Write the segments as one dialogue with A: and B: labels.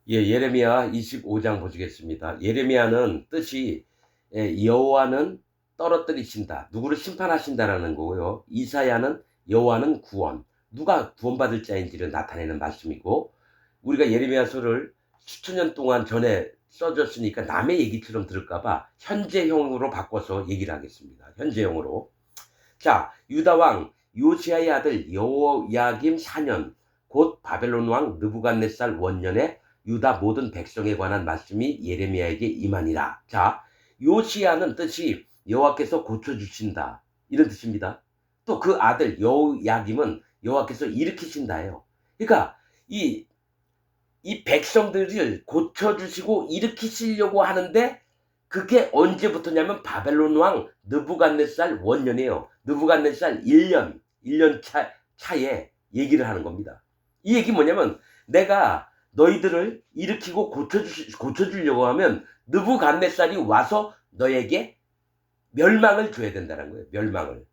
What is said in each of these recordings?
A: 예, 예레미야 25장 보시겠습니다. 예레미야는 뜻이 여호와는 떨어뜨리신다. 누구를 심판하신다라는 거고요. 이사야는 여호와는 구원. 누가 구원받을 자인지를 나타내는 말씀이고, 우리가 예레미야서를 수천 년 동안 전에 써졌으니까 남의 얘기처럼 들을까봐 현재형으로 바꿔서 얘기를 하겠습니다. 현재형으로. 자, 유다 왕 요시야의 아들 여호야김 4년, 곧 바벨론 왕 느부갓네살 원년에 유다 모든 백성에 관한 말씀이 예레미야에게 임하니라. 자, 요시야는 뜻이 여호와께서 고쳐주신다, 이런 뜻입니다. 또 그 아들 여호야김은 여호와께서 일으키신다예요. 그러니까 이 백성들을 고쳐주시고 일으키시려고 하는데, 그게 언제부터냐면 바벨론 왕 느부갓네살 원년이에요. 느부갓네살 1년 차에 얘기를 하는 겁니다. 이 얘기 뭐냐면, 내가 너희들을 일으키고 고쳐주려고 하면 느부갓네살이 와서 너에게 멸망을 줘야 된다는 거예요. 멸망을.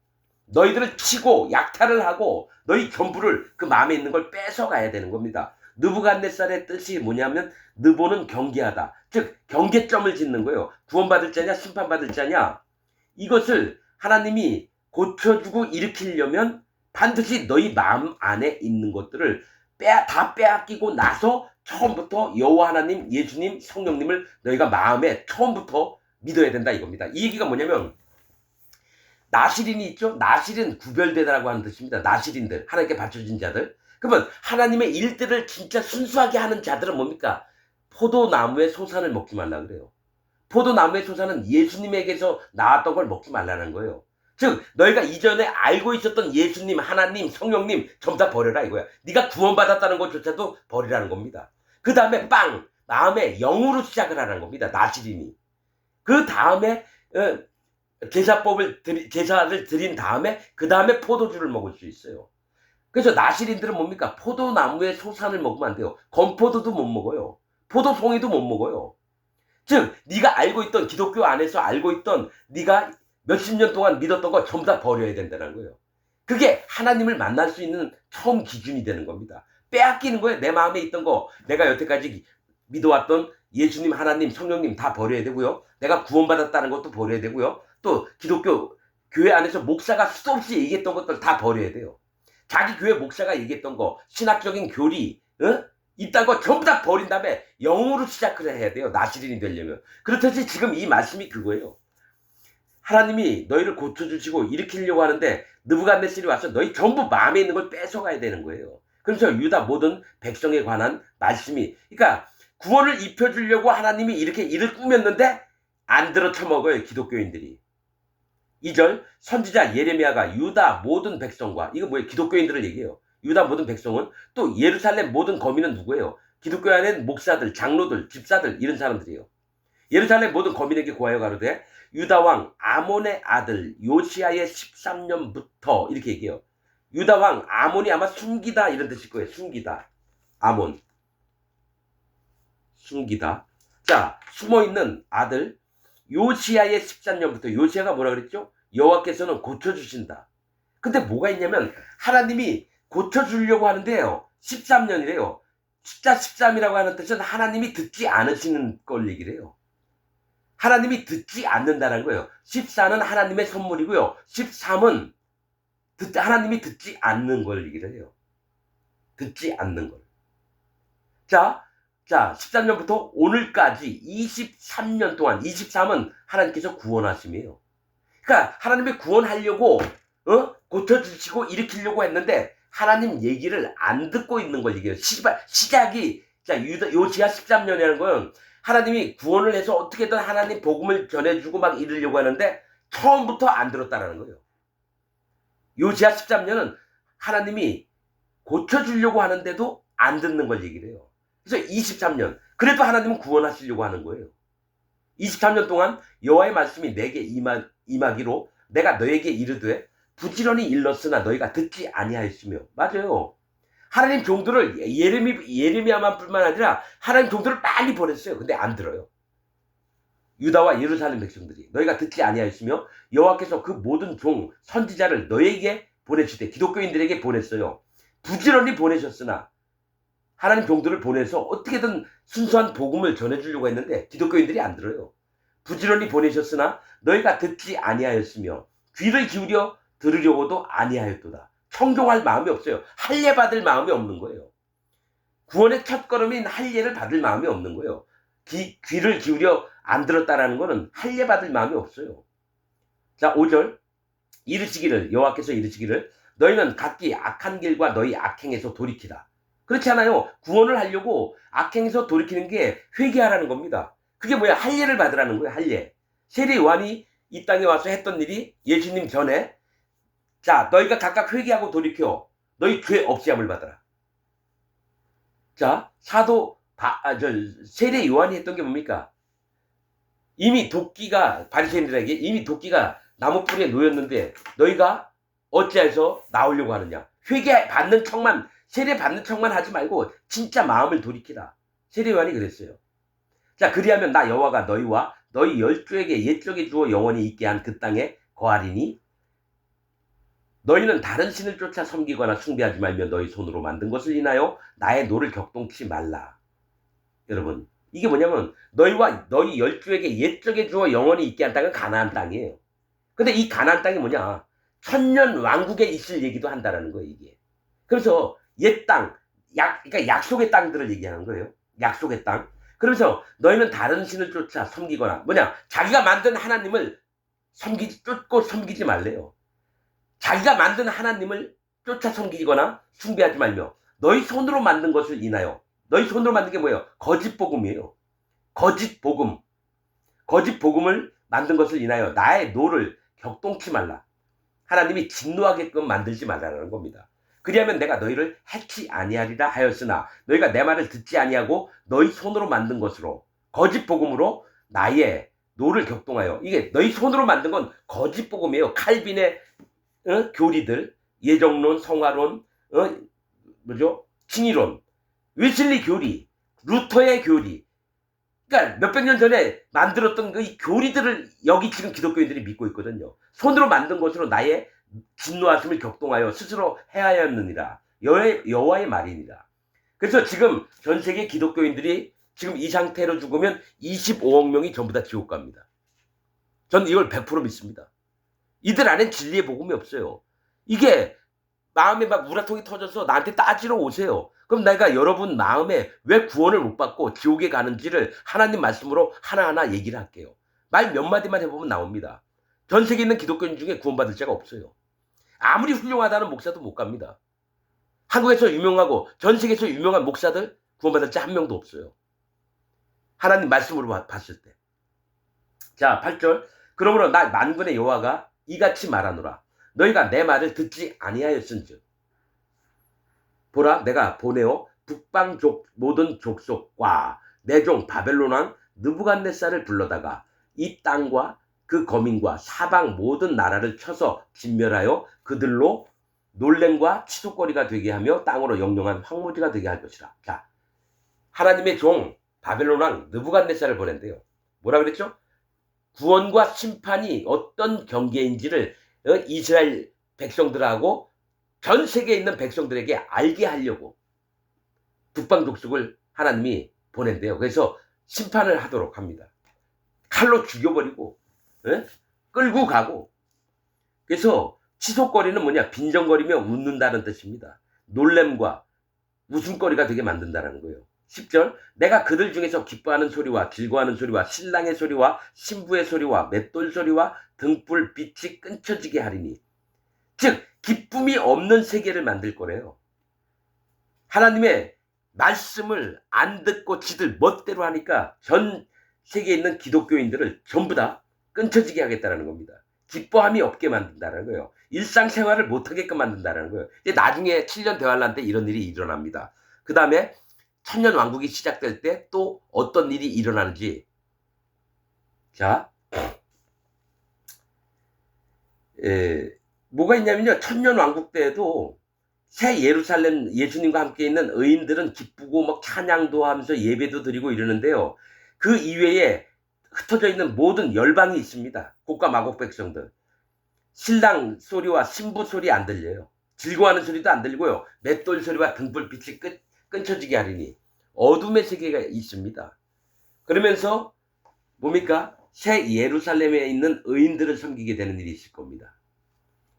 A: 너희들을 치고 약탈을 하고 너희 전부를, 그 마음에 있는 걸 뺏어가야 되는 겁니다. 느부갓네살의 뜻이 뭐냐면, 느보는 경계하다, 즉 경계점을 짓는 거예요. 구원받을 자냐 심판받을 자냐, 이것을 하나님이 고쳐주고 일으키려면 반드시 너희 마음 안에 있는 것들을 다 빼앗기고 나서 처음부터 여호와 하나님, 예수님, 성령님을 너희가 마음에 처음부터 믿어야 된다, 이겁니다. 이 얘기가 뭐냐면, 나시린이 있죠? 나시린, 구별되다라고 하는 뜻입니다. 나시린들, 하나님께 바쳐진 자들. 그러면 하나님의 일들을 진짜 순수하게 하는 자들은 뭡니까? 포도나무의 소산을 먹지 말라 그래요. 포도나무의 소산은 예수님에게서 나왔던 걸 먹지 말라는 거예요. 즉 너희가 이전에 알고 있었던 예수님, 하나님, 성령님 전부 다 버려라 이거야. 네가 구원받았다는 것조차도 버리라는 겁니다. 그 다음에 마음의 영으로 시작을 하라는 겁니다. 나시린이. 그 다음에 제사를 드린 다음에 그 다음에 포도주를 먹을 수 있어요. 그래서 나시린들은 뭡니까? 포도나무의 소산을 먹으면 안 돼요. 건포도도 못 먹어요. 포도송이도 못 먹어요. 즉 네가 알고 있던, 기독교 안에서 알고 있던, 네가 몇십 년 동안 믿었던 거 전부 다 버려야 된다는 거예요. 그게 하나님을 만날 수 있는 처음 기준이 되는 겁니다. 빼앗기는 거예요. 내 마음에 있던 거, 내가 여태까지 믿어왔던 예수님, 하나님, 성령님 다 버려야 되고요. 내가 구원받았다는 것도 버려야 되고요. 또 기독교 교회 안에서 목사가 수도 없이 얘기했던 것들 다 버려야 돼요. 자기 교회 목사가 얘기했던 거, 신학적인 교리, 이딴 거 전부 다 버린 다음에 영으로 시작을 해야 돼요. 나시린이 되려면. 그렇듯이 지금 이 말씀이 그거예요. 하나님이 너희를 고쳐주시고 일으키려고 하는데, 느부갓네살이 와서 너희 전부 마음에 있는 걸 뺏어가야 되는 거예요. 그래서 유다 모든 백성에 관한 말씀이, 그러니까 구원을 입혀주려고 하나님이 이렇게 일을 꾸몄는데 안 들어 쳐먹어요, 기독교인들이. 2절, 선지자 예레미야가 유다 모든 백성과, 이거 뭐예요? 기독교인들을 얘기해요. 유다 모든 백성은, 또 예루살렘 모든 거민은 누구예요? 기독교 안엔 목사들, 장로들, 집사들, 이런 사람들이에요. 예루살렘 모든 거민에게 고하여 가로되, 유다 왕 아몬의 아들 요시야의 13년부터, 이렇게 얘기해요. 유다 왕 아몬이 아마 숨기다 이런 뜻일 거예요. 숨기다. 아몬. 숨기다. 자, 숨어있는 아들 요시야의 13년부터. 요시야가 뭐라 그랬죠? 여호와께서는 고쳐주신다. 근데 뭐가 있냐면, 하나님이 고쳐주려고 하는데요, 13년이래요. 숫자 13이라고 하는 뜻은 하나님이 듣지 않으시는 걸 얘기를 해요. 하나님이 듣지 않는다는 거예요. 14는 하나님의 선물이고요. 13은 하나님이 듣지 않는 걸 얘기를 해요. 듣지 않는 걸. 자, 13년부터 오늘까지 23년 동안, 23은 하나님께서 구원하심이에요. 그러니까 하나님이 구원하려고 고쳐주시고 일으키려고 했는데 하나님 얘기를 안 듣고 있는 걸 얘기해요. 시작이, 요시야 13년이라는 건 하나님이 구원을 해서 어떻게든 하나님 복음을 전해주고 막 이러려고 하는데 처음부터 안 들었다라는 거예요. 요시야 13년은 하나님이 고쳐주려고 하는데도 안 듣는 걸 얘기를 해요. 그래서 23년, 그래도 하나님은 구원하시려고 하는 거예요. 23년 동안 여호와의 말씀이 내게 임하기로 내가 너에게 이르되 부지런히 일렀으나 너희가 듣지 아니하였으며. 맞아요. 하나님 종들을, 예레미야만 뿐만 아니라 하나님 종들을 많이 보냈어요. 근데 안 들어요. 유다와 예루살렘 백성들이 너희가 듣지 아니하였으며 여호와께서 그 모든 종 선지자를 너에게 보내실 때, 기독교인들에게 보냈어요. 부지런히 보내셨으나 하나님 종들을 보내서 어떻게든 순수한 복음을 전해주려고 했는데 기독교인들이 안 들어요. 부지런히 보내셨으나 너희가 듣지 아니하였으며 귀를 기울여 들으려고도 아니하였도다. 청종할 마음이 없어요. 할례 받을 마음이 없는 거예요. 구원의 첫걸음인 할례를 받을 마음이 없는 거예요. 귀를 기울여 안 들었다라는 거는 할례 받을 마음이 없어요. 자, 5절 이르시기를 여호와께서 이르시기를 너희는 각기 악한 길과 너희 악행에서 돌이키라. 그렇지 않아요. 구원을 하려고 악행에서 돌이키는 게 회개하라는 겁니다. 그게 뭐야? 할례를 받으라는 거예요. 할례. 세례 요한이 이 땅에 와서 했던 일이 예수님 전에 자 너희가 각각 회개하고 돌이켜 너희 죄 없이함을 받아라. 자 세례 요한이 했던 게 뭡니까? 이미 도끼가 바리새인들에게 이미 도끼가 나무 뿌리에 놓였는데 너희가 어찌해서 나오려고 하느냐? 회개 받는 척만 세례 받는 척만 하지 말고 진짜 마음을 돌이키라. 세례 요한이 그랬어요. 자 그리하면 나 여호와가 너희와 너희 열조에게 옛적에 주어 영원히 있게 한 그 땅에 거하리니 너희는 다른 신을 쫓아 섬기거나 숭배하지 말며 너희 손으로 만든 것을 인하여 나의 노를 격동치 말라. 여러분 이게 뭐냐면 너희와 너희 열조에게 옛적에 주어 영원히 있게 한 땅은 가나안 땅이에요. 근데 이 가나안 땅이 뭐냐? 천년 왕국에 있을 얘기도 한다라는 거예요 이게. 그래서 옛 땅, 그러니까 약속의 땅들을 얘기하는 거예요. 약속의 땅. 그러면서 너희는 다른 신을 쫓아 섬기거나 뭐냐? 자기가 만든 하나님을 쫓고 섬기지 말래요. 자기가 만든 하나님을 쫓아 섬기거나 숭배하지 말며 너희 손으로 만든 것을 인하여 너희 손으로 만든 게 뭐예요? 거짓 복음이에요. 거짓 복음. 거짓 복음을 만든 것을 인하여 나의 노를 격동치 말라. 하나님이 진노하게끔 만들지 말라는 겁니다. 그리하면 내가 너희를 해치 아니하리라 하였으나 너희가 내 말을 듣지 아니하고 너희 손으로 만든 것으로 거짓 복음으로 나의 노를 격동하여 이게 너희 손으로 만든 건 거짓 복음이에요. 칼빈의 교리들 예정론, 성화론, 진이론, 웨슬리 교리, 루터의 교리 그러니까 몇백 년 전에 만들었던 이 교리들을 여기 지금 기독교인들이 믿고 있거든요. 손으로 만든 것으로 나의 진노하심을 격동하여 스스로 해하였느니라. 여호와의 말이니라. 그래서 지금 전 세계 기독교인들이 지금 이 상태로 죽으면 25억 명이 전부 다 지옥 갑니다. 전 이걸 100% 믿습니다. 이들 안엔 진리의 복음이 없어요. 이게 마음에 막 우라통이 터져서 나한테 따지러 오세요. 그럼 내가 여러분 마음에 왜 구원을 못 받고 지옥에 가는지를 하나님 말씀으로 하나하나 얘기를 할게요. 말 몇 마디만 해보면 나옵니다. 전 세계에 있는 기독교인 중에 구원받을 자가 없어요. 아무리 훌륭하다는 목사도 못 갑니다. 한국에서 유명하고 전 세계에서 유명한 목사들 구원받을 자 한 명도 없어요. 하나님 말씀으로 봤을 때. 자 8절 그러므로 나 만군의 여호와가 이같이 말하노라. 너희가 내 말을 듣지 아니하였은즉 보라 내가 보내어 북방 모든 족속과 내 종 바벨론 왕 느부갓네살을 불러다가 이 땅과 그 거민과 사방 모든 나라를 쳐서 진멸하여 그들로 놀램과 치솟거리가 되게 하며 땅으로 영영한 황무지가 되게 할 것이라. 자, 하나님의 종 바벨론 왕 느부갓네살을 보낸대요. 뭐라 그랬죠? 구원과 심판이 어떤 경계인지를 이스라엘 백성들하고 전 세계에 있는 백성들에게 알게 하려고 북방 족속을 하나님이 보낸대요. 그래서 심판을 하도록 합니다. 칼로 죽여버리고 끌고 가고. 그래서 치솟거리는 뭐냐? 빈정거리며 웃는다는 뜻입니다. 놀램과 웃음거리가 되게 만든다는 거예요. 10절 내가 그들 중에서 기뻐하는 소리와 즐거워하는 소리와 신랑의 소리와 신부의 소리와 맷돌 소리와 등불 빛이 끊쳐지게 하리니 즉 기쁨이 없는 세계를 만들 거래요. 하나님의 말씀을 안 듣고 지들 멋대로 하니까 전 세계에 있는 기독교인들을 전부 다 끊쳐지게 하겠다는 겁니다. 기뻐함이 없게 만든다는 거예요. 일상생활을 못하게끔 만든다는 거예요. 이제 나중에 7년 대환란 때 이런 일이 일어납니다. 그 다음에 천년 왕국이 시작될 때 또 어떤 일이 일어나는지 자 뭐가 있냐면요. 천년 왕국 때에도 새 예루살렘 예수님과 함께 있는 의인들은 기쁘고 막 찬양도 하면서 예배도 드리고 이러는데요. 그 이외에 흩어져 있는 모든 열방이 있습니다. 곡과 마곡 백성들. 신랑 소리와 신부 소리 안 들려요. 즐거워하는 소리도 안 들리고요. 맷돌 소리와 등불빛이 끊쳐지게 하리니 어둠의 세계가 있습니다. 그러면서 뭡니까? 새 예루살렘에 있는 의인들을 섬기게 되는 일이 있을 겁니다.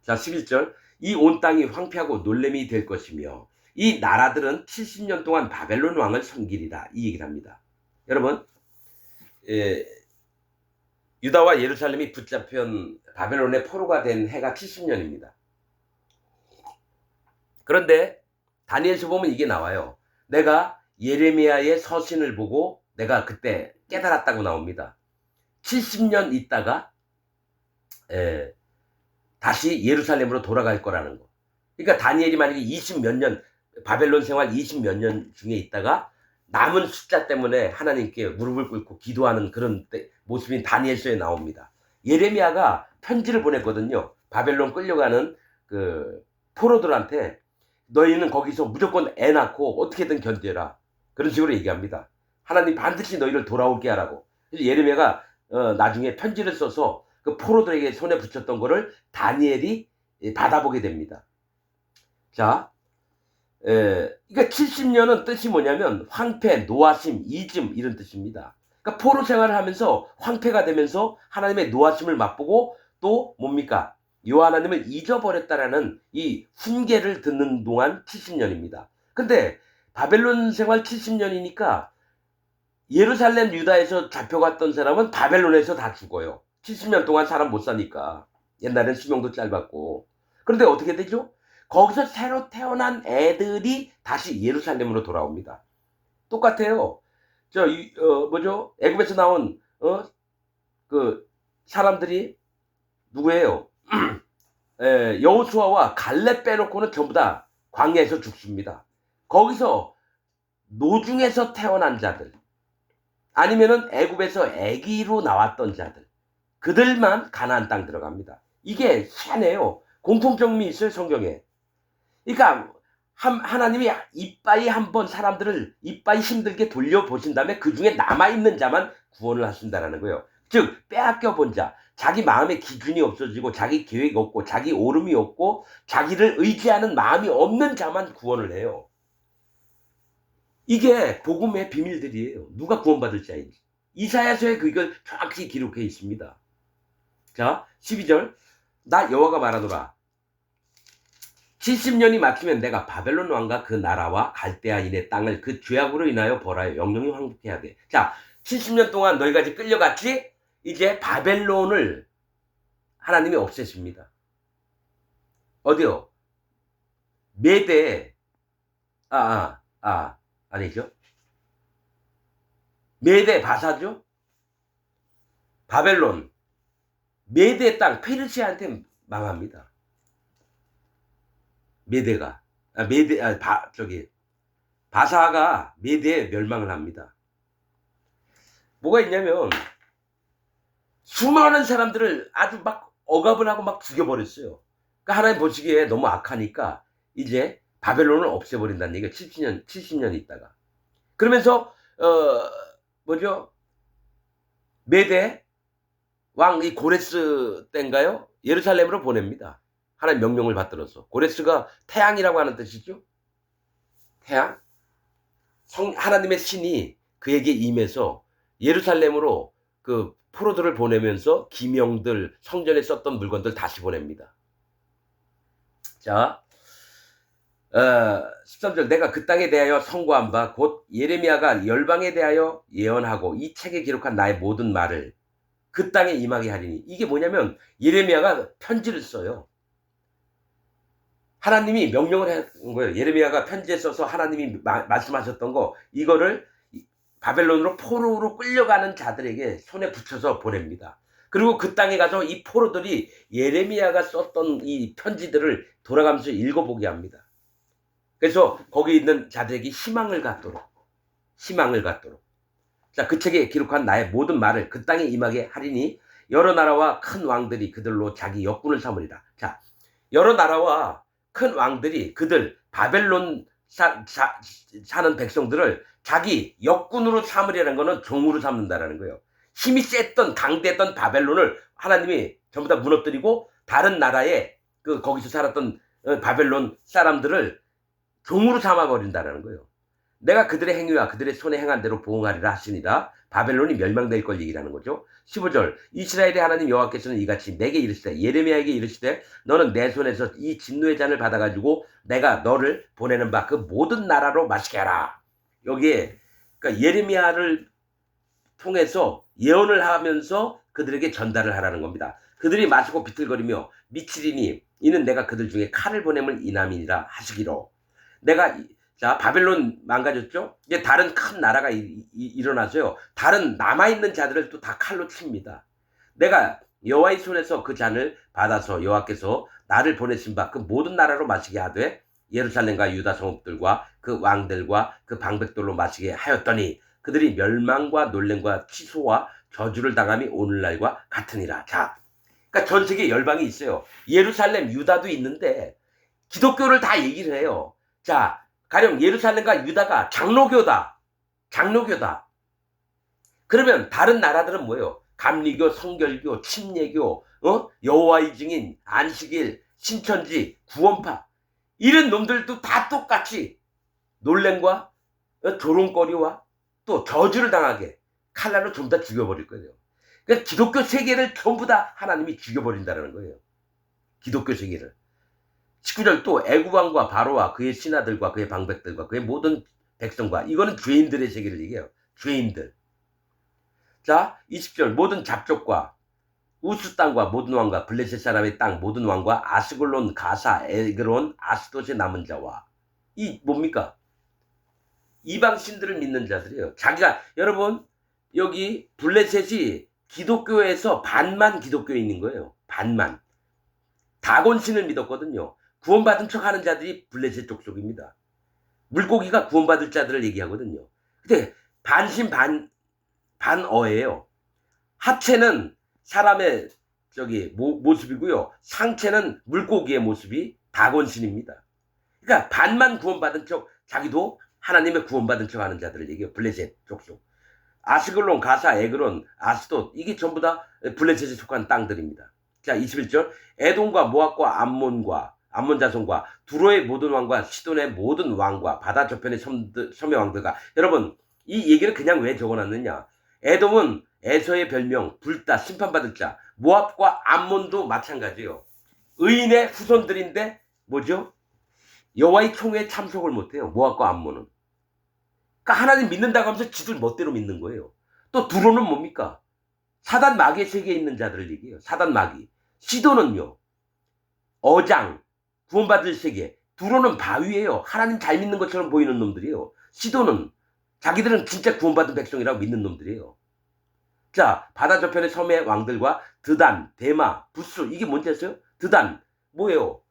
A: 자, 11절. 이 온 땅이 황폐하고 놀램이 될 것이며 이 나라들은 70년 동안 바벨론 왕을 섬기리라. 이 얘기를 합니다. 여러분, 유다와 예루살렘이 붙잡힌 바벨론의 포로가 된 해가 70년입니다. 그런데 다니엘서 보면 이게 나와요. 내가 예레미야의 서신을 보고 내가 그때 깨달았다고 나옵니다. 70년 있다가 다시 예루살렘으로 돌아갈 거라는 거. 그러니까 다니엘이 만약에 20몇 년, 바벨론 생활 20몇 년 중에 있다가 남은 숫자 때문에 하나님께 무릎을 꿇고 기도하는 그런 모습이 다니엘서에 나옵니다. 예레미야가 편지를 보냈거든요. 바벨론 끌려가는 그 포로들한테 너희는 거기서 무조건 애 낳고 어떻게든 견뎌라. 그런 식으로 얘기합니다. 하나님 반드시 너희를 돌아오게 하라고. 그래서 예레미야가 나중에 편지를 써서 그 포로들에게 손에 붙였던 거를 다니엘이 받아보게 됩니다. 자, 그러니까 70년은 뜻이 뭐냐면 황폐, 노하심, 이즘 이런 뜻입니다. 그러니까 포로 생활을 하면서 황폐가 되면서 하나님의 노하심을 맛보고 또 뭡니까? 요 하나님을 잊어버렸다라는 이 훈계를 듣는 동안 70년입니다. 근데 바벨론 생활 70년이니까 예루살렘 유다에서 잡혀갔던 사람은 바벨론에서 다 죽어요. 70년 동안 사람 못 사니까. 옛날엔 수명도 짧았고. 그런데 어떻게 되죠? 거기서 새로 태어난 애들이 다시 예루살렘으로 돌아옵니다. 똑같아요. 뭐죠? 애굽에서 나온 그 사람들이 누구예요? 여호수아와 갈렙 빼놓고는 전부 다 광야에서 죽습니다. 거기서 노중에서 태어난 자들, 아니면은 애굽에서 아기로 나왔던 자들, 그들만 가나안 땅 들어갑니다. 이게 희한해요. 공통점이 있어요, 성경에. 그러니까 하나님이 이빠이 한번 사람들을 이빠이 힘들게 돌려보신 다음에 그 중에 남아있는 자만 구원을 하신다는 거예요. 즉 빼앗겨 본 자, 자기 마음의 기준이 없어지고 자기 계획이 없고 자기 오름이 없고 자기를 의지하는 마음이 없는 자만 구원을 해요. 이게 복음의 비밀들이에요. 누가 구원받을 자인지. 이사야서에 그걸 정확히 기록해 있습니다. 자, 12절. 나 여호와가 말하노라. 70년이 막히면 내가 바벨론 왕과 그 나라와 갈대아인의 땅을 그 죄악으로 인하여 벌하여 영영이 황폐케 하되. 자, 70년 동안 너희가 이제 끌려갔지? 이제 바벨론을 하나님이 없애십니다. 어디요? 메대. 아니죠. 메대 바사죠? 바벨론. 메대 땅, 페르시아한테 망합니다. 메대가. 바사가 메대에 멸망을 합니다. 뭐가 있냐면, 수많은 사람들을 아주 막 억압을 하고 막 죽여버렸어요. 그러니까 하나님 보시기에 너무 악하니까 이제 바벨론을 없애버린다는 얘기가 70년 있다가. 그러면서, 뭐죠? 메대 왕 이 고레스 때인가요? 예루살렘으로 보냅니다. 하나님 명령을 받들어서. 고레스가 태양이라고 하는 뜻이죠. 태양. 하나님의 신이 그에게 임해서 예루살렘으로 그 포로들을 보내면서 기명들, 성전에 썼던 물건들 다시 보냅니다. 자, 13절. 내가 그 땅에 대하여 선고한 바 곧 예레미야가 열방에 대하여 예언하고 이 책에 기록한 나의 모든 말을 그 땅에 임하게 하리니. 이게 뭐냐면 예레미야가 편지를 써요. 하나님이 명령을 한 거예요. 예레미야가 편지에 써서 하나님이 말씀하셨던 거, 이거를 바벨론으로 포로로 끌려가는 자들에게 손에 붙여서 보냅니다. 그리고 그 땅에 가서 이 포로들이 예레미야가 썼던 이 편지들을 돌아가면서 읽어보게 합니다. 그래서 거기 있는 자들에게 희망을 갖도록. 자, 그 책에 기록한 나의 모든 말을 그 땅에 임하게 하리니 여러 나라와 큰 왕들이 그들로 자기 역군을 삼으리라. 자, 여러 나라와 큰 왕들이 그들 바벨론 사는 백성들을 자기 역군으로 삼으려는 거는 종으로 삼는다라는 거예요. 힘이 셌던 강대했던 바벨론을 하나님이 전부 다 무너뜨리고 다른 나라에 거기서 살았던 바벨론 사람들을 종으로 삼아버린다라는 거예요. 내가 그들의 행위와 그들의 손에 행한 대로 보응하리라 하시니라. 바벨론이 멸망될 걸 얘기하는 거죠. 15절 이스라엘의 하나님 여호와께서는 이같이 내게 이르시되 예레미야에게 이르시되 너는 내 손에서 이 진노의 잔을 받아가지고 내가 너를 보내는 바 그 모든 나라로 마시게 하라. 여기에 그러니까 예레미야를 통해서 예언을 하면서 그들에게 전달을 하라는 겁니다. 그들이 마시고 비틀거리며 미치리니 이는 내가 그들 중에 칼을 보냄을 인함이니라 하시기로. 내가 자 바벨론 망가졌죠. 이제 다른 큰 나라가 일어나서요. 다른 남아있는 자들을 또 다 칼로 칩니다. 내가 여호와의 손에서 그 잔을 받아서 여호와께서 나를 보내신 바 그 모든 나라로 마시게 하되 예루살렘과 유다 성읍들과 그 왕들과 그 방백들로 마시게 하였더니 그들이 멸망과 놀램과 취소와 저주를 당함이 오늘날과 같으니라. 자, 그러니까 전 세계 열방이 있어요. 예루살렘, 유다도 있는데 기독교를 다 얘기를 해요. 자, 가령 예루살렘과 유다가 장로교다. 장로교다. 그러면 다른 나라들은 뭐예요? 감리교, 성결교, 침례교, 여호와의 증인, 안식일, 신천지, 구원파 이런 놈들도 다 똑같이 놀램과 조롱거리와 또 저주를 당하게 칼날로 전부 다 죽여버릴 거예요. 그러니까 기독교 세계를 전부 다 하나님이 죽여버린다는 거예요. 기독교 세계를. 19절 또 애국왕과 바로와 그의 신하들과 그의 방백들과 그의 모든 백성과 이거는 죄인들의 세계를 얘기해요. 죄인들. 자 20절 모든 잡족과 우스 땅과 모든 왕과 블레셋 사람의 땅 모든 왕과 아스글론 가사 에그론 아스돗의 남은 자와 이 뭡니까? 이방 신들을 믿는 자들이에요. 자기가 여러분 여기 블레셋이 기독교에서 반만 기독교에 있는 거예요. 반만. 다곤신을 믿었거든요. 구원받은 척하는 자들이 블레셋 족속입니다. 물고기가 구원받을 자들을 얘기하거든요. 근데 반신 반어예요. 하체는 사람의 모습이고요. 상체는 물고기의 모습이 다곤신입니다. 그러니까 반만 구원받은 척 자기도 하나님의 구원받은 척 하는 자들을 얘기해요. 블레셋 족속. 아스글론, 가사, 에그론, 아스돗 이게 전부 다 블레셋에 속한 땅들입니다. 자 21절 에돔과 모압과 암몬 자손과 두로의 모든 왕과 시돈의 모든 왕과 바다 저편의 섬의 왕들과 여러분 이 얘기를 그냥 왜 적어놨느냐. 에돔은 에서의 별명 불다 심판받을 자. 모압과 암몬도 마찬가지예요. 의인의 후손들인데 뭐죠? 여호와의 총회에 참석을 못해요. 모압과 암몬은. 그러니까 하나님 믿는다고 하면서 지들 멋대로 믿는 거예요. 또 두로는 뭡니까? 사단 마귀의 세계에 있는 자들을 얘기해요. 사단 마귀. 시돈은요. 어장. 구원받을 세계. 두로는 바위예요. 하나님 잘 믿는 것처럼 보이는 놈들이에요. 시돈은 자기들은 진짜 구원받은 백성이라고 믿는 놈들이에요. 자 바다 저편의 섬의 왕들과 드단, 데마, 부스 이게 뭔지 아세요? 드단 뭐예요?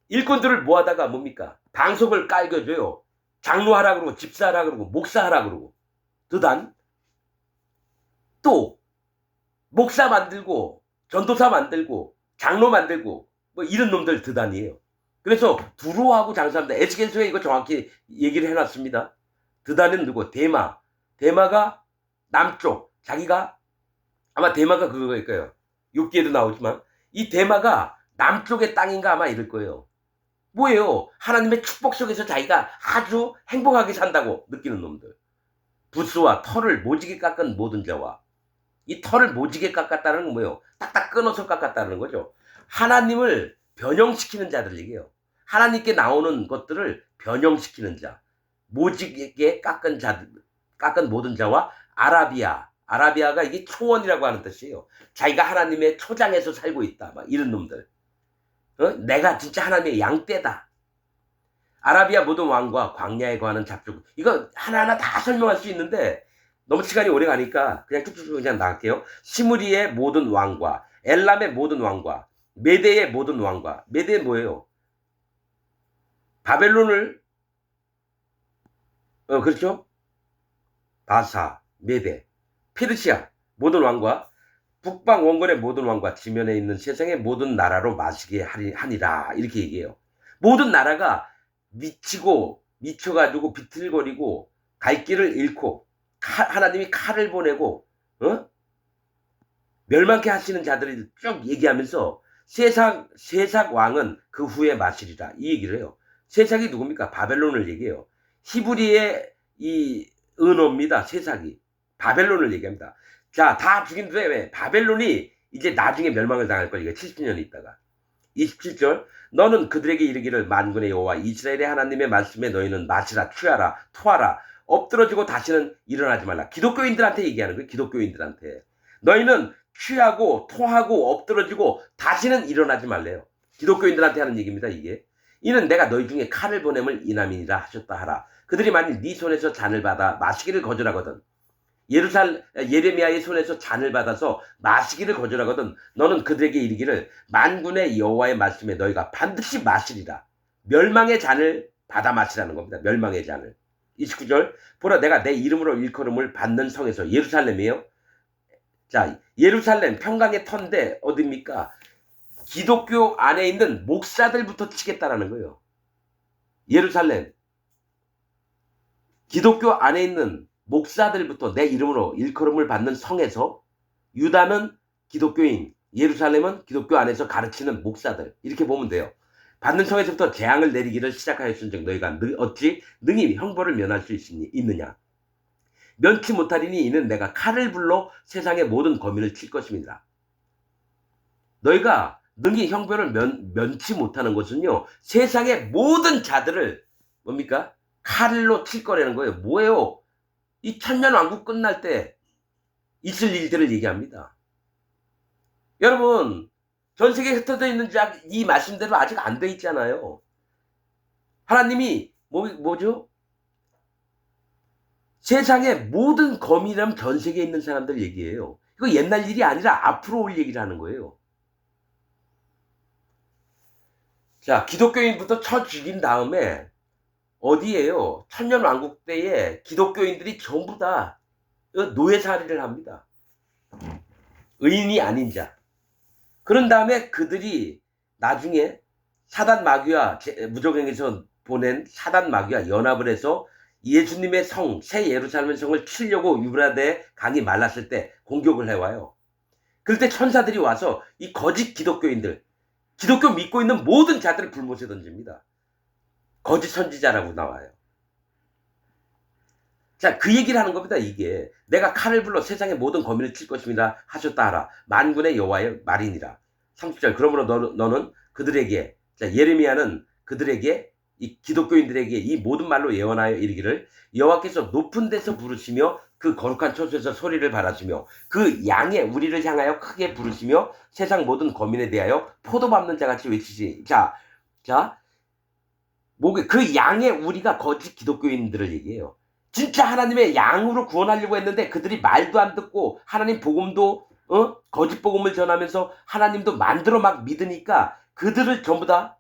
A: 일꾼들을 모아다가 뭡니까? 방석을 깔겨줘요. 장로하라 그러고 집사하라 그러고 목사하라 그러고 드단 또 목사 만들고 전도사 만들고 장로 만들고 뭐 이런 놈들 드단이에요. 그래서 두로하고 장사합니다. 에스겔서에 이거 정확히 얘기를 해놨습니다. 드단은 누구? 데마가 남쪽 자기가 아마 데마가 그거일 거예요. 욥기에도 나오지만 이 데마가 남쪽의 땅인가 아마 이럴 거예요. 뭐예요? 하나님의 축복 속에서 자기가 아주 행복하게 산다고 느끼는 놈들. 부스와 털을 모지게 깎은 모든 자와 이 털을 모지게 깎았다는 건 뭐예요? 딱딱 끊어서 깎았다는 거죠. 하나님을 변형시키는 자들 얘기해요. 하나님께 나오는 것들을 변형시키는 자. 모지게 깎은 모든 자와 아라비아가 이게 초원이라고 하는 뜻이에요. 자기가 하나님의 초장에서 살고 있다. 막 이런 놈들. 내가 진짜 하나님의 양떼다. 아라비아 모든 왕과 광야에 거하는 잡족. 이거 하나하나 다 설명할 수 있는데 너무 시간이 오래 가니까 그냥 쭉쭉 그냥 나갈게요. 시므리의 모든 왕과 엘람의 모든 왕과 메대의 모든 왕과 메대 뭐예요? 바벨론을 그렇죠? 바사, 메대, 페르시아 모든 왕과 북방 원권의 모든 왕과 지면에 있는 세상의 모든 나라로 마시게 하니라 이렇게 얘기해요. 모든 나라가 미쳐가지고 비틀거리고 갈 길을 잃고 하나님이 칼을 보내고 멸망케 하시는 자들이 쭉 얘기하면서 세상 왕은 그 후에 마시리라 이 얘기를 해요. 세상이 누굽니까? 바벨론을 얘기해요. 히브리의 이 은어입니다. 세상이. 바벨론을 얘기합니다. 자, 다 죽인데 왜? 바벨론이 이제 나중에 멸망을 당할 거니까 70년 있다가. 27절 너는 그들에게 이르기를 만군의 여호와 이스라엘의 하나님의 말씀에 너희는 마시라 취하라 토하라 엎드러지고 다시는 일어나지 말라. 기독교인들한테 얘기하는 거예요. 기독교인들한테. 너희는 취하고 토하고 엎드러지고 다시는 일어나지 말래요. 기독교인들한테 하는 얘기입니다. 이게. 이는 내가 너희 중에 칼을 보냄을 인함이니라 하셨다 하라. 그들이 만일 네 손에서 잔을 받아 마시기를 거절하거든 예레미야의 손에서 잔을 받아서 마시기를 거절하거든 너는 그들에게 이르기를 만군의 여호와의 말씀에 너희가 반드시 마시리라. 멸망의 잔을 받아 마시라는 겁니다. 멸망의 잔을. 29절 보라 내가 내 이름으로 일컬음을 받는 성에서 예루살렘이에요. 자, 예루살렘 평강의 터인데 어디입니까? 기독교 안에 있는 목사들부터 치겠다라는 거예요. 예루살렘 기독교 안에 있는 목사들부터 내 이름으로 일컬음을 받는 성에서 유다는 기독교인, 예루살렘은 기독교 안에서 가르치는 목사들 이렇게 보면 돼요. 받는 성에서부터 재앙을 내리기를 시작하였은즉 너희가 어찌 능히 형벌을 면할 수 있느냐. 면치 못하리니 이는 내가 칼을 불러 세상의 모든 거민을 칠 것입니다. 너희가 능히 형벌을 면치 못하는 것은요. 세상의 모든 자들을 뭡니까? 칼로 칠 거라는 거예요. 뭐예요? 이 천년왕국 끝날 때 있을 일들을 얘기합니다. 여러분 전 세계에 흩어져 있는 이 말씀대로 아직 안 돼 있잖아요. 하나님이 뭐죠? 세상의 모든 거민이라면 전 세계에 있는 사람들 얘기예요. 이거 옛날 일이 아니라 앞으로 올 얘기를 하는 거예요. 자, 기독교인부터 쳐 죽인 다음에 어디에요? 천년왕국 때에 기독교인들이 전부 다 노예살이를 합니다. 의인이 아닌 자. 그런 다음에 그들이 나중에 사단 마귀와 무적행에서 보낸 사단 마귀와 연합을 해서 예수님의 성, 새 예루살렘 성을 치려고 유브라데 강이 말랐을 때 공격을 해와요. 그럴 때 천사들이 와서 이 거짓 기독교인들, 기독교 믿고 있는 모든 자들을 불못에 던집니다. 거짓 선지자라고 나와요. 자, 그 얘기를 하는 겁니다. 이게 내가 칼을 불러 세상의 모든 거민을 칠 것입니다 하셨다 하라. 만군의 여호와의 말이니라. 30절 그러므로 너는 그들에게, 자, 예레미야는 그들에게, 이 기독교인들에게 이 모든 말로 예언하여 이르기를 여호와께서 높은 데서 부르시며 그 거룩한 처소에서 소리를 발하시며 그 양의 우리를 향하여 크게 부르시며 세상 모든 거민에 대하여 포도 밟는 자같이 외치시. 자, 그 양의 우리가 거짓 기독교인들을 얘기해요. 진짜 하나님의 양으로 구원하려고 했는데 그들이 말도 안 듣고 하나님 복음도 거짓 복음을 전하면서 하나님도 만들어 막 믿으니까 그들을 전부 다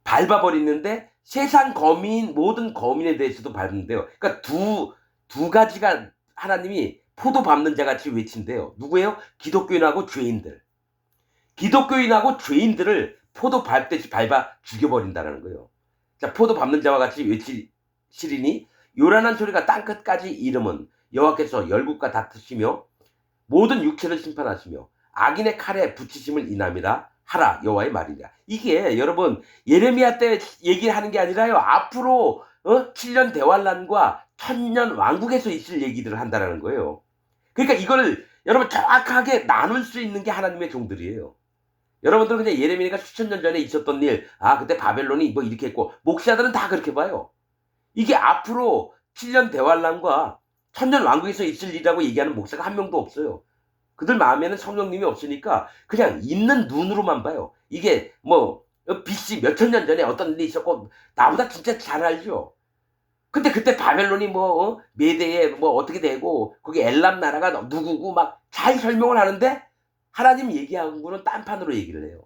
A: 밟아버리는데 세상 거민, 모든 거민에 대해서도 밟는데요. 그러니까 두 가지가 하나님이 포도 밟는 자같이 외친대요. 누구예요? 기독교인하고 죄인들. 기독교인하고 죄인들을 포도 밟듯이 밟아 죽여버린다는 거예요. 자, 포도 밟는 자와 같이 외치시리니 요란한 소리가 땅끝까지 이르면 여호와께서 열국과 다투시며 모든 육체를 심판하시며 악인의 칼에 붙이심을 인함이라 하라. 여호와의 말이냐. 이게 여러분 예레미야 때 얘기하는 게 아니라요. 앞으로 7년 대환란과 1000년 왕국에서 있을 얘기들을 한다는 거예요. 그러니까 이걸 여러분 정확하게 나눌 수 있는 게 하나님의 종들이에요. 여러분들은 그냥 예레미야가 수천 년 전에 있었던 일, 그때 바벨론이 뭐 이렇게 했고, 목사들은 다 그렇게 봐요. 이게 앞으로 7년 대환란과 1000년 왕국에서 있을 일이라고 얘기하는 목사가 한 명도 없어요. 그들 마음에는 성령님이 없으니까 그냥 있는 눈으로만 봐요. 이게 뭐 BC 몇천 년 전에 어떤 일이 있었고 나보다 진짜 잘 알죠. 근데 그때 바벨론이 메대에 어떻게 되고 거기 엘람 나라가 누구고 막 잘 설명을 하는데 하나님 얘기한 거는 딴판으로 얘기를 해요.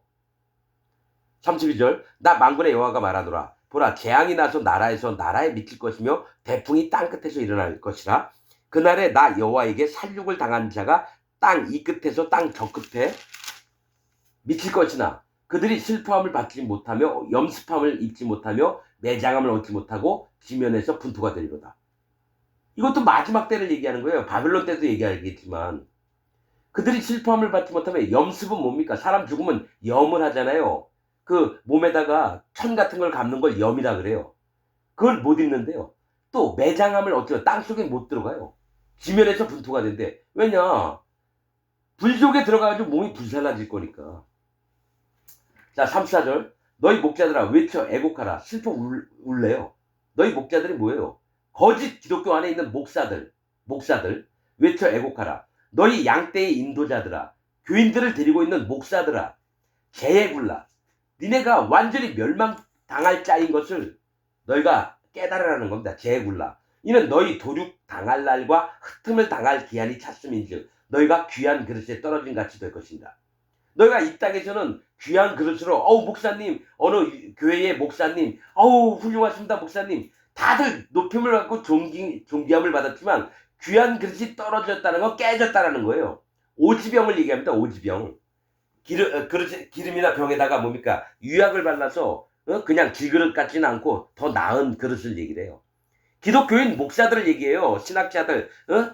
A: 32절 나 만군의 여호와가 말하노라. 보라 재앙이 나서 나라에 미칠 것이며 대풍이 땅끝에서 일어날 것이라. 그날에 나 여호와에게 살육을 당한 자가 땅 이 끝에서 땅 저 끝에 미칠 것이나 그들이 슬퍼함을 받지 못하며 염습함을 입지 못하며 매장함을 얻지 못하고 지면에서 분투가 되리로다. 이것도 마지막 때를 얘기하는 거예요. 바벨론 때도 얘기하겠지만 그들이 슬퍼함을 받지 못하면 염습은 뭡니까? 사람 죽으면 염을 하잖아요. 그 몸에다가 천 같은 걸 감는 걸 염이라 그래요. 그걸 못 입는데요. 또 매장함을 어쩌면 땅속에 못 들어가요. 지면에서 분토가 된대. 왜냐? 불속에 들어가가지고 몸이 불살라질 거니까. 자, 3, 4절. 너희 목자들아 외쳐 애곡하라. 슬퍼 울래요. 너희 목자들이 뭐예요? 거짓 기독교 안에 있는 목사들 외쳐 애곡하라. 너희 양떼의 인도자들아, 교인들을 데리고 있는 목사들아, 개에 굴라. 니네가 완전히 멸망당할 자인 것을 너희가 깨달으라는 겁니다. 개에 굴라. 이는 너희 도륙 당할 날과 흩음을 당할 기한이 찼음인즉 너희가 귀한 그릇에 떨어진 같이 될 것입니다. 너희가 이 땅에서는 귀한 그릇으로 목사님, 어느 교회의 목사님, 훌륭하십니다 목사님, 다들 높임을 받고 존귀함을 받았지만 귀한 그릇이 떨어졌다는 거, 깨졌다는 거예요. 오지병을 얘기합니다. 오지병. 기름이나 병에다가 뭡니까? 유약을 발라서 그냥 질그릇 같지는 않고 더 나은 그릇을 얘기를 해요. 기독교인 목사들을 얘기해요. 신학자들,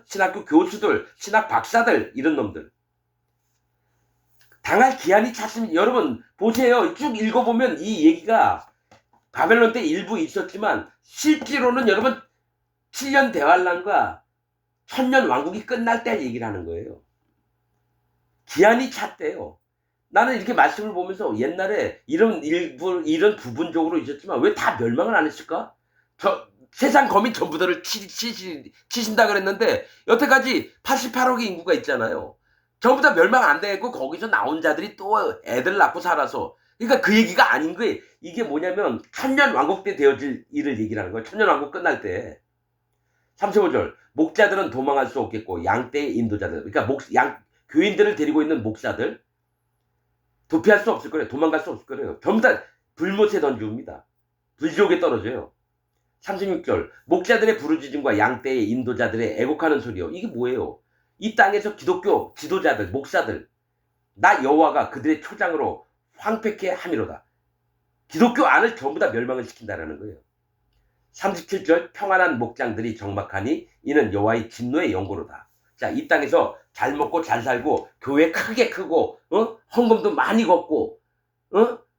A: 신학교 교수들, 신학 박사들, 이런 놈들. 당할 기한이 찼습니다. 여러분 보세요. 쭉 읽어보면 이 얘기가 바벨론 때 일부 있었지만 실제로는 여러분 7년 대환란과 1000년 왕국이 끝날 때 얘기를 하는 거예요. 기한이 찼대요. 나는 이렇게 말씀을 보면서 옛날에 이런 부분적으로 있었지만 왜 다 멸망을 안 했을까? 세상 거민 전부 다를 치신다 그랬는데 여태까지 88억의 인구가 있잖아요. 전부 다 멸망 안 되고 거기서 나온 자들이 또 애들 낳고 살아서, 그러니까 그 얘기가 아닌 거예요. 이게 뭐냐면 천년 왕국 때 되어질 일을 얘기를 하는 거예요. 천년 왕국 끝날 때. 35절. 목자들은 도망할 수 없겠고 양떼의 인도자들, 그러니까 교인들을 데리고 있는 목사들 도피할 수 없을 거예요. 도망갈 수 없을 거예요. 전부 다 불못에 던집니다. 불지옥에 떨어져요. 36절. 목자들의 부르짖음과 양떼의 인도자들의 애곡하는 소리요. 이게 뭐예요? 이 땅에서 기독교 지도자들, 목사들, 나 여호와가 그들의 초장으로 황폐케 함이로다. 기독교 안을 전부 다 멸망을 시킨다라는 거예요. 37절. 평안한 목장들이 적막하니 이는 여호와의 진노의 연고로다. 자, 이 땅에서 잘 먹고 잘 살고 교회 크게 크고 헌금도 많이 걷고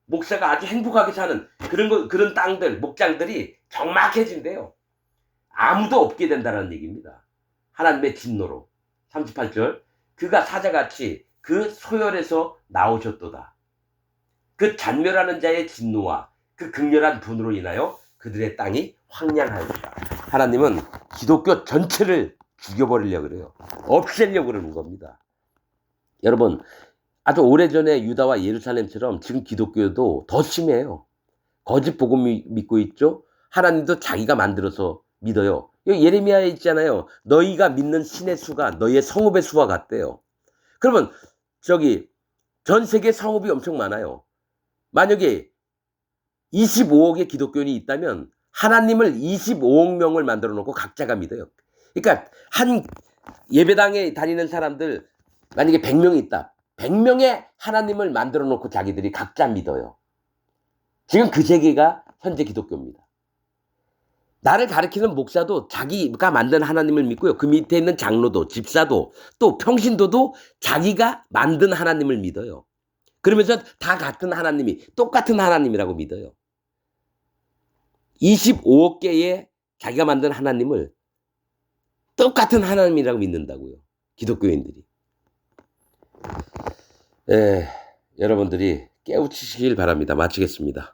A: 목사가 아주 행복하게 사는 그런 땅들, 목장들이 적막해진대요. 아무도 없게 된다는 얘기입니다. 하나님의 진노로. 38절. 그가 사자같이 그 소열에서 나오셨도다. 그 잔멸하는 자의 진노와 그 극렬한 분으로 인하여 그들의 땅이 황량하였다. 하나님은 기독교 전체를 죽여버리려고 그래요. 없애려고 그러는 겁니다. 여러분, 아주 오래전에 유다와 예루살렘처럼 지금 기독교도 더 심해요. 거짓 복음 믿고 있죠. 하나님도 자기가 만들어서 믿어요. 여기 예레미야에 있잖아요. 너희가 믿는 신의 수가 너희의 성읍의 수와 같대요. 그러면 전 세계 성읍이 엄청 많아요. 만약에 25억의 기독교인이 있다면 하나님을 25억 명을 만들어 놓고 각자가 믿어요. 그러니까 한 예배당에 다니는 사람들 만약에 100명이 있다. 100명의 하나님을 만들어 놓고 자기들이 각자 믿어요. 지금 그 세계가 현재 기독교입니다. 나를 가르치는 목사도 자기가 만든 하나님을 믿고요. 그 밑에 있는 장로도, 집사도, 또 평신도도 자기가 만든 하나님을 믿어요. 그러면서 다 같은 하나님이, 똑같은 하나님이라고 믿어요. 25억 개의 자기가 만든 하나님을 똑같은 하나님이라고 믿는다고요. 기독교인들이. 여러분들이 깨우치시길 바랍니다. 마치겠습니다.